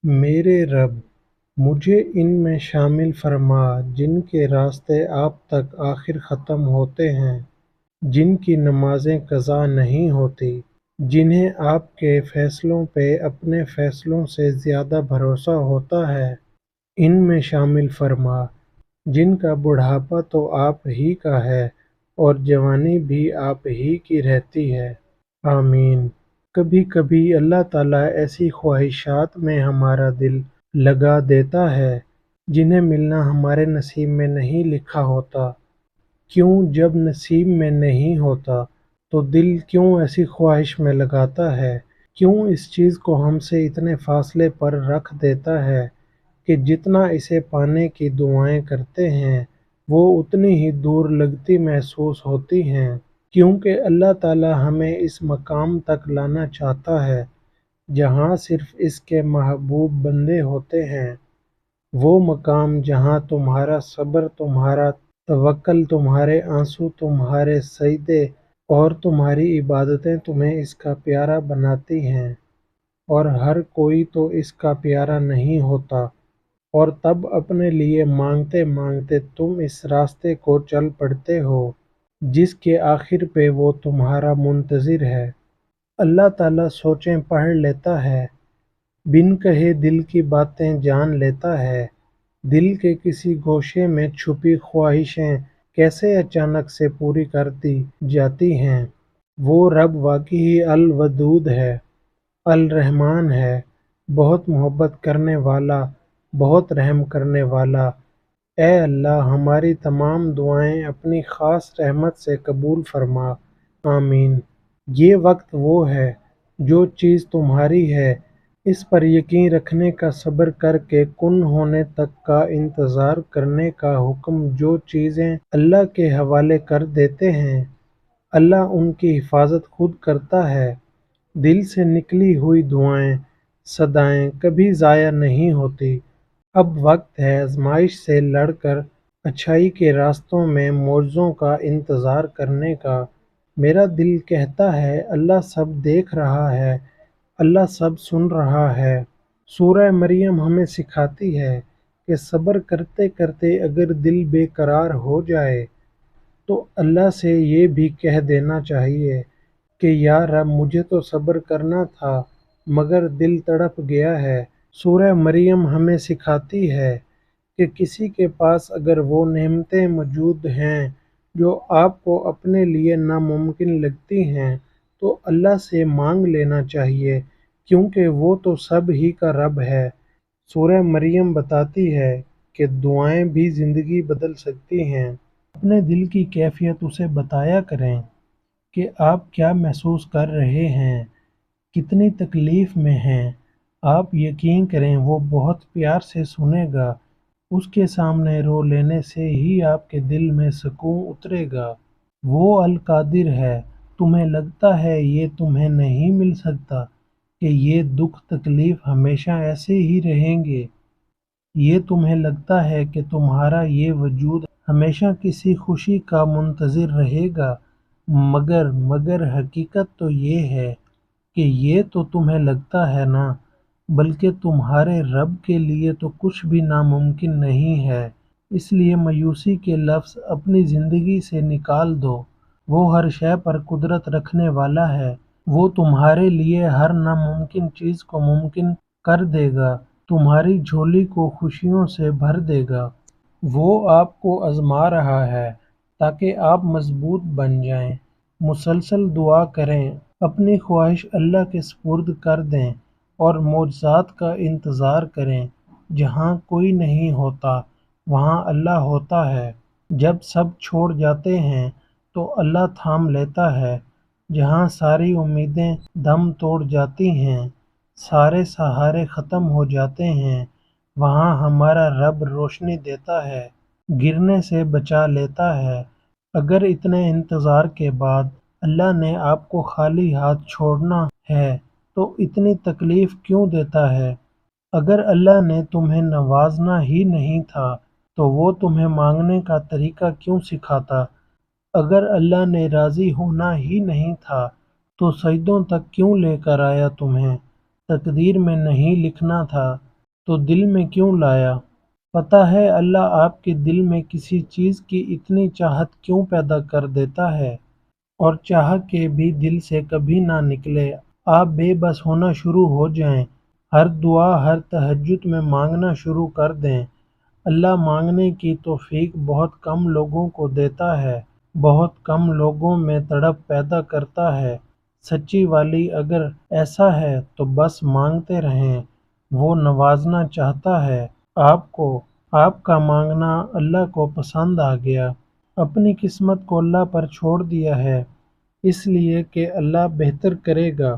میرے رب، مجھے ان میں شامل فرما جن کے راستے آپ تک آخر ختم ہوتے ہیں، جن کی نمازیں قضا نہیں ہوتی، جنہیں آپ کے فیصلوں پہ اپنے فیصلوں سے زیادہ بھروسہ ہوتا ہے، ان میں شامل فرما جن کا بڑھاپا تو آپ ہی کا ہے اور جوانی بھی آپ ہی کی رہتی ہے۔ آمین۔ کبھی کبھی اللہ تعالیٰ ایسی خواہشات میں ہمارا دل لگا دیتا ہے جنہیں ملنا ہمارے نصیب میں نہیں لکھا ہوتا۔ کیوں جب نصیب میں نہیں ہوتا تو دل کیوں ایسی خواہش میں لگاتا ہے؟ کیوں اس چیز کو ہم سے اتنے فاصلے پر رکھ دیتا ہے کہ جتنا اسے پانے کی دعائیں کرتے ہیں وہ اتنی ہی دور لگتی محسوس ہوتی ہیں؟ کیونکہ اللہ تعالیٰ ہمیں اس مقام تک لانا چاہتا ہے جہاں صرف اس کے محبوب بندے ہوتے ہیں، وہ مقام جہاں تمہارا صبر، تمہارا توکل، تمہارے آنسو، تمہارے سجدے اور تمہاری عبادتیں تمہیں اس کا پیارا بناتی ہیں، اور ہر کوئی تو اس کا پیارا نہیں ہوتا، اور تب اپنے لیے مانگتے مانگتے تم اس راستے کو چل پڑتے ہو جس کے آخر پہ وہ تمہارا منتظر ہے۔ اللہ تعالیٰ سوچیں پڑھ لیتا ہے، بن کہے دل کی باتیں جان لیتا ہے، دل کے کسی گوشے میں چھپی خواہشیں کیسے اچانک سے پوری کر دی جاتی ہیں۔ وہ رب واقعی الودود ہے، الرحمن ہے، بہت محبت کرنے والا، بہت رحم کرنے والا۔ اے اللہ، ہماری تمام دعائیں اپنی خاص رحمت سے قبول فرما۔ آمین۔ یہ وقت وہ ہے جو چیز تمہاری ہے، اس پر یقین رکھنے کا، صبر کر کے کن ہونے تک کا انتظار کرنے کا حکم۔ جو چیزیں اللہ کے حوالے کر دیتے ہیں، اللہ ان کی حفاظت خود کرتا ہے۔ دل سے نکلی ہوئی دعائیں، صدائیں کبھی ضائع نہیں ہوتی۔ اب وقت ہے آزمائش سے لڑ کر اچھائی کے راستوں میں معجزوں کا انتظار کرنے کا۔ میرا دل کہتا ہے اللہ سب دیکھ رہا ہے، اللہ سب سن رہا ہے۔ سورہ مریم ہمیں سکھاتی ہے کہ صبر کرتے کرتے اگر دل بے قرار ہو جائے تو اللہ سے یہ بھی کہہ دینا چاہیے کہ یا رب، مجھے تو صبر کرنا تھا مگر دل تڑپ گیا ہے۔ سورہ مریم ہمیں سکھاتی ہے کہ کسی کے پاس اگر وہ نعمتیں موجود ہیں جو آپ کو اپنے لیے ناممکن لگتی ہیں تو اللہ سے مانگ لینا چاہیے، کیونکہ وہ تو سب ہی کا رب ہے۔ سورہ مریم بتاتی ہے کہ دعائیں بھی زندگی بدل سکتی ہیں۔ اپنے دل کی کیفیت اسے بتایا کریں کہ آپ کیا محسوس کر رہے ہیں، کتنی تکلیف میں ہیں۔ آپ یقین کریں وہ بہت پیار سے سنے گا۔ اس کے سامنے رو لینے سے ہی آپ کے دل میں سکون اترے گا۔ وہ القادر ہے۔ تمہیں لگتا ہے یہ تمہیں نہیں مل سکتا، کہ یہ دکھ تکلیف ہمیشہ ایسے ہی رہیں گے؟ یہ تمہیں لگتا ہے کہ تمہارا یہ وجود ہمیشہ کسی خوشی کا منتظر رہے گا؟ مگر حقیقت تو یہ ہے کہ یہ تو تمہیں لگتا ہے نا، بلکہ تمہارے رب کے لیے تو کچھ بھی ناممکن نہیں ہے۔ اس لیے مایوسی کے لفظ اپنی زندگی سے نکال دو۔ وہ ہر شے پر قدرت رکھنے والا ہے۔ وہ تمہارے لیے ہر ناممکن چیز کو ممکن کر دے گا، تمہاری جھولی کو خوشیوں سے بھر دے گا۔ وہ آپ کو آزما رہا ہے تاکہ آپ مضبوط بن جائیں۔ مسلسل دعا کریں، اپنی خواہش اللہ کے سپرد کر دیں اور معجزات کا انتظار کریں۔ جہاں کوئی نہیں ہوتا وہاں اللہ ہوتا ہے۔ جب سب چھوڑ جاتے ہیں تو اللہ تھام لیتا ہے۔ جہاں ساری امیدیں دم توڑ جاتی ہیں، سارے سہارے ختم ہو جاتے ہیں، وہاں ہمارا رب روشنی دیتا ہے، گرنے سے بچا لیتا ہے۔ اگر اتنے انتظار کے بعد اللہ نے آپ کو خالی ہاتھ چھوڑنا ہے تو اتنی تکلیف کیوں دیتا ہے؟ اگر اللہ نے تمہیں نوازنا ہی نہیں تھا تو وہ تمہیں مانگنے کا طریقہ کیوں سکھاتا؟ اگر اللہ نے راضی ہونا ہی نہیں تھا تو سجدوں تک کیوں لے کر آیا تمہیں؟ تقدیر میں نہیں لکھنا تھا تو دل میں کیوں لایا؟ پتہ ہے اللہ آپ کے دل میں کسی چیز کی اتنی چاہت کیوں پیدا کر دیتا ہے، اور چاہ کے بھی دل سے کبھی نہ نکلے، آپ بے بس ہونا شروع ہو جائیں، ہر دعا ہر تہجد میں مانگنا شروع کر دیں۔ اللہ مانگنے کی توفیق بہت کم لوگوں کو دیتا ہے، بہت کم لوگوں میں تڑپ پیدا کرتا ہے۔ سچی والی اگر ایسا ہے تو بس مانگتے رہیں، وہ نوازنا چاہتا ہے آپ کو۔ آپ کا مانگنا اللہ کو پسند آ گیا، اپنی قسمت کو اللہ پر چھوڑ دیا ہے، اس لیے کہ اللہ بہتر کرے گا۔